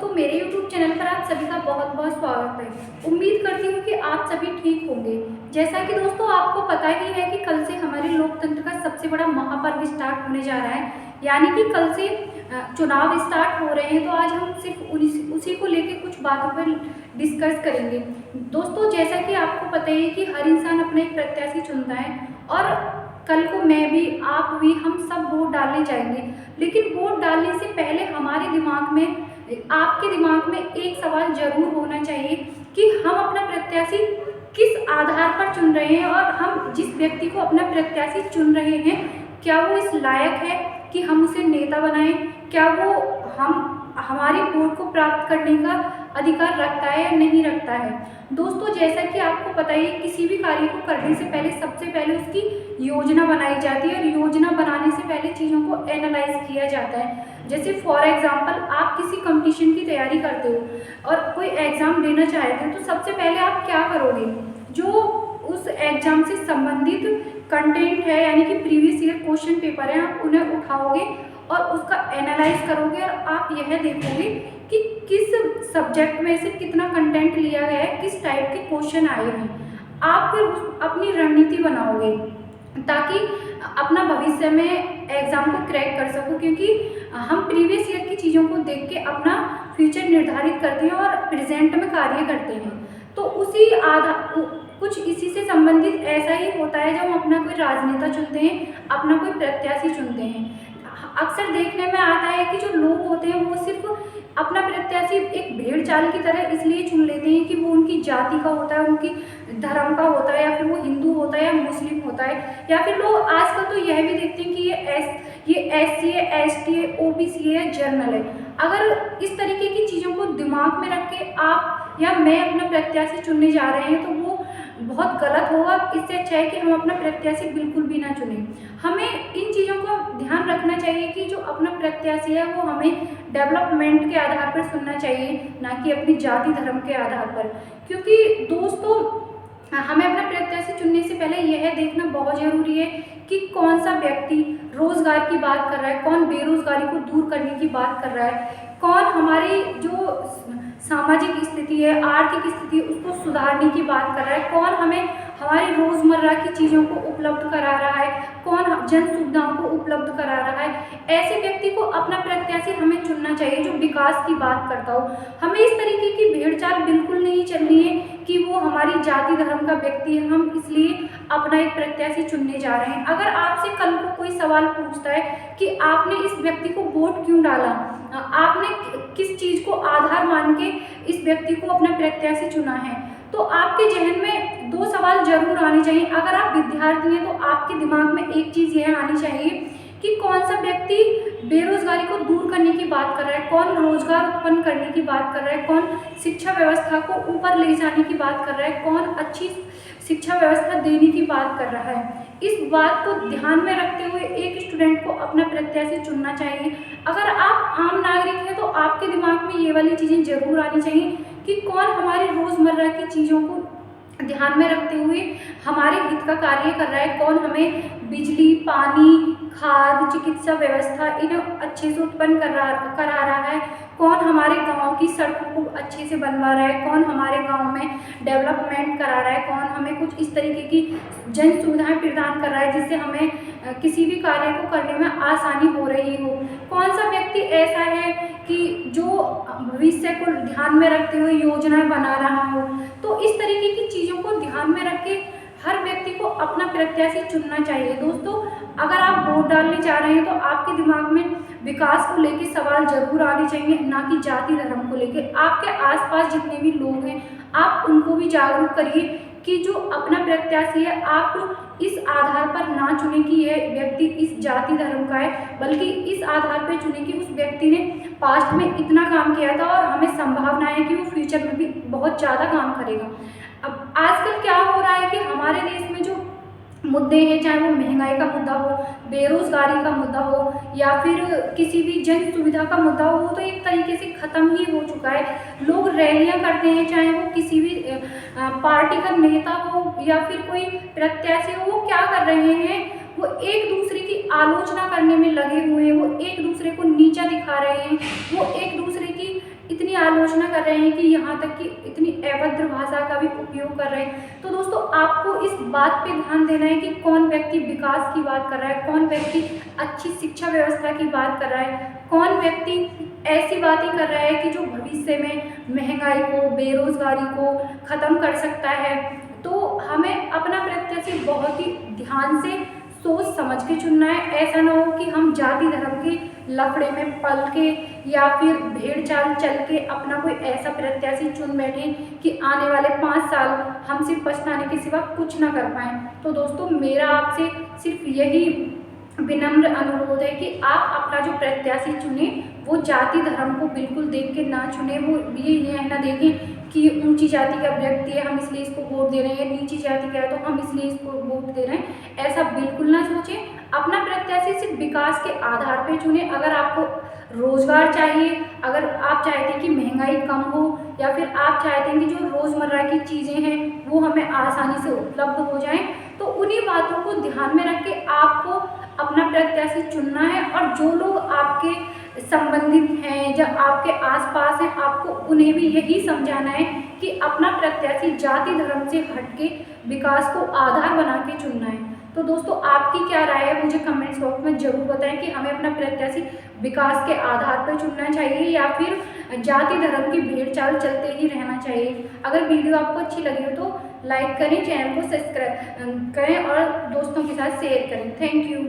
दोस्तों, मेरे YouTube channel पर आप सभी का बहुत बहुत स्वागत है। उम्मीद करती हूँ कि आप सभी ठीक होंगे। जैसा कि दोस्तों आपको पता ही है कि कल से हमारे लोकतंत्र का सबसे बड़ा महापर्व स्टार्ट होने जा रहा है, यानी कि कल से चुनाव स्टार्ट हो रहे हैं। तो आज हम सिर्फ उसी को लेकर कुछ बातों पर डिस्कस करेंगे। दोस्तों, जैसा कि आपको पता ही है कि हर इंसान अपना एक प्रत्याशी चुनता है और कल को मैं भी, आप भी, हम सब वोट डालने जाएंगे। लेकिन वोट डालने से पहले हमारे दिमाग में, आपके दिमाग में एक सवाल जरूर होना चाहिए कि हम अपना प्रत्याशी किस आधार पर चुन रहे हैं और हम जिस व्यक्ति को अपना प्रत्याशी चुन रहे हैं क्या वो इस लायक है कि हम उसे नेता बनाएं, क्या वो हमारी वोट को प्राप्त करने का अधिकार रखता है या नहीं रखता है। दोस्तों, जैसा कि आपको पता ही है, किसी भी कार्य को करने से पहले सबसे पहले उसकी योजना बनाई जाती है और योजना बनाने से पहले चीज़ों को एनालाइज किया जाता है। जैसे फॉर एग्जांपल, आप किसी कंपटीशन की तैयारी करते हो और कोई एग्ज़ाम देना चाहते हो, तो सबसे पहले आप क्या करोगे? जो उस एग्ज़ाम से संबंधित कंटेंट है, यानी कि प्रीवियस ईयर क्वेश्चन पेपर है, आप उन्हें उठाओगे और उसका एनालाइज करोगे और आप यह देखोगे कि किस सब्जेक्ट में से कितना कंटेंट लिया गया है, किस टाइप के क्वेश्चन आए हैं। आप फिर अपनी रणनीति बनाओगे ताकि अपना भविष्य में एग्ज़ाम को क्रैक कर सको, क्योंकि हम प्रीवियस ईयर की चीज़ों को देख के अपना फ्यूचर निर्धारित करते हैं और प्रेजेंट में कार्य करते हैं। तो कुछ इसी से संबंधित ऐसा ही होता है जब हम अपना कोई राजनेता चुनते हैं, अपना कोई प्रत्याशी चुनते हैं। अक्सर देखने में आता है कि जो लोग होते हैं वो सिर्फ अपना प्रत्याशी एक भेड़ चाल की तरह इसलिए चुन लेते हैं कि वो उनकी जाति का होता है, उनकी धर्म का होता है, या फिर वो हिंदू होता है या मुस्लिम होता है, या फिर लोग आजकल तो यह भी देखते हैं कि ये SC है, ST है, OBC है, जर्नल है। अगर इस तरीके की चीज़ों को दिमाग में रख के आप या मैं अपना प्रत्याशी चुनने जा रहे हैं तो वो बहुत गलत होगा। इससे अच्छा है कि हम अपना प्रत्याशी बिल्कुल भी ना चुनें। हमें इन चीज़ों का ध्यान रखना चाहिए कि जो अपना प्रत्याशी है वो हमें डेवलपमेंट के आधार पर चुनना चाहिए, ना कि अपनी जाति धर्म के आधार पर। क्योंकि दोस्तों, हमें अपना प्रत्याशी चुनने से पहले यह देखना बहुत ज़रूरी है कि कौन सा व्यक्ति रोजगार की बात कर रहा है, कौन बेरोजगारी को दूर करने की बात कर रहा है, कौन हमारी जो सामाजिक स्थिति है, आर्थिक स्थिति है, उसको सुधारने की बात कर रहा है, कौन हमें हमारी रोज़मर्रा की चीज़ों को उपलब्ध करा रहा है, कौन जन सुविधाओं को उपलब्ध करा रहा है। ऐसे व्यक्ति को अपना प्रत्याशी हमें चुनना चाहिए जो विकास की बात करता हो। हमें इस तरीके की भेड़चाल बिल्कुल नहीं चलनी है कि वो हमारी जाति धर्म का व्यक्ति है, हम इसलिए अपना एक प्रत्याशी चुनने जा रहे हैं। अगर आपसे कल को कोई सवाल पूछता है कि आपने इस व्यक्ति को वोट क्यों डाला, आपने किस चीज़ को आधार मान के इस व्यक्ति को अपना प्रत्याशी चुना है, तो आपके जहन में दो सवाल जरूर आने चाहिए। अगर आप विद्यार्थी हैं तो आपके दिमाग में एक चीज़ यह आनी चाहिए कि कौन सा व्यक्ति बेरोजगारी को दूर करने की बात कर रहा है, कौन रोजगार उत्पन्न करने की बात कर रहा है, कौन शिक्षा व्यवस्था को ऊपर ले जाने की बात कर रहा है, कौन अच्छी शिक्षा व्यवस्था देने की बात कर रहा है। इस बात को ध्यान में रखते हुए एक स्टूडेंट को अपना प्रत्याशी चुनना चाहिए। अगर आप आम नागरिक हैं तो आपके दिमाग में ये वाली चीज़ें जरूर आनी चाहिए कि कौन हमारी रोज़मर्रा की चीज़ों को ध्यान में रखते हुए हमारे हित का कार्य कर रहा है, कौन हमें बिजली, पानी, खाद, चिकित्सा व्यवस्था इन्हें अच्छे से उत्पन्न करा रहा है, कौन हमारे गांव की सड़कों को अच्छे से बनवा रहा है, कौन हमारे गांव में डेवलपमेंट करा रहा है, कौन हमें कुछ इस तरीके की जन सुविधाएं प्रदान कर रहा है जिससे हमें किसी भी कार्य को करने में आसानी हो रही हो, कौन सा व्यक्ति ऐसा है कि जो भविष्य को ध्यान में रखते हुए योजनाएं बना रहा हो। तो इस तरीके की चीज़ों को ध्यान में रख के हर व्यक्ति को अपना प्रत्याशी चुनना चाहिए। दोस्तों, अगर आप वोट डालने जा रहे हैं तो आपके दिमाग में विकास को लेकर सवाल जरूर आने चाहिए, ना कि जाति धर्म को लेकर। आपके आसपास जितने भी लोग हैं आप उनको भी जागरूक करिए कि जो अपना प्रत्याशी है आप इस आधार पर ना चुने कि यह व्यक्ति इस जाति धर्म का है, बल्कि इस आधार पर चुने कि उस व्यक्ति ने पास्ट में इतना काम किया था और हमें संभावना है कि वो फ्यूचर में भी बहुत ज़्यादा काम करेगा। अब आजकल क्या हो रहा है कि हमारे देश में जो मुद्दे हैं, चाहे वो महंगाई का मुद्दा हो, बेरोजगारी का मुद्दा हो, या फिर किसी भी जन सुविधा का मुद्दा हो, वो तो एक तरीके से ख़त्म ही हो चुका है। लोग रैलियां करते हैं, चाहे वो किसी भी पार्टी का नेता हो या फिर कोई प्रत्याशी हो, वो क्या कर रहे हैं, वो एक दूसरे की आलोचना करने में लगे हुए हैं, वो एक दूसरे को नीचा दिखा रहे हैं, वो एक दूसरे की इतनी रहे हैं कि यहाँ तक कि इतनी अभद्र भाषा का भी उपयोग कर रहे हैं। तो दोस्तों आपको इस बात पे ध्यान देना है कि कौन व्यक्ति विकास की बात कर रहा है, कौन व्यक्ति अच्छी शिक्षा व्यवस्था की बात कर रहा है, कौन व्यक्ति ऐसी बातें कर रहा है कि जो भविष्य में महंगाई को, बेरोजगारी को ख़त्म कर सकता है। तो हमें अपना प्रत्याशी बहुत ही ध्यान से सोच समझ के चुनना है। ऐसा ना हो कि हम जाति धर्म के लफड़े में पल के या फिर भेड़ चाल चल के अपना कोई ऐसा प्रत्याशी चुन बैठे कि आने वाले 5 साल हम सिर्फ पछताने के सिवा कुछ ना कर पाएँ। तो दोस्तों मेरा आपसे सिर्फ यही विनम्र अनुरोध है कि आप अपना जो प्रत्याशी चुने वो जाति धर्म को बिल्कुल देख के ना चुने। वो ये ना देखें कि ऊंची जाति का व्यक्ति है हम इसलिए इसको वोट दे रहे हैं, या नीची जाति का है तो हम इसलिए इसको वोट दे रहे हैं, ऐसा बिल्कुल ना सोचें। अपना प्रत्याशी सिर्फ विकास के आधार पर चुने। अगर आपको रोजगार चाहिए, अगर आप चाहते हैं कि महंगाई कम हो, या फिर आप चाहते हैं कि जो रोज़मर्रा की चीज़ें हैं वो हमें आसानी से उपलब्ध हो जाएं, तो उन्हीं बातों को ध्यान में रख के आपको अपना प्रत्याशी चुनना है। और जो लोग आपके संबंधित हैं या आपके आसपास हैं, आपको उन्हें भी यही समझाना है कि अपना प्रत्याशी जाति धर्म से हटके विकास को आधार बना के चुनना है। तो दोस्तों आपकी क्या राय है मुझे कमेंट्स बॉक्स में ज़रूर बताएं कि हमें अपना प्रत्याशी विकास के आधार पर चुनना चाहिए या फिर जाति धर्म की भेड़ चाल चलते ही रहना चाहिए। अगर वीडियो आपको अच्छी लगी हो तो लाइक करें, चैनल को सब्सक्राइब करें और दोस्तों के साथ शेयर करें। Thank you.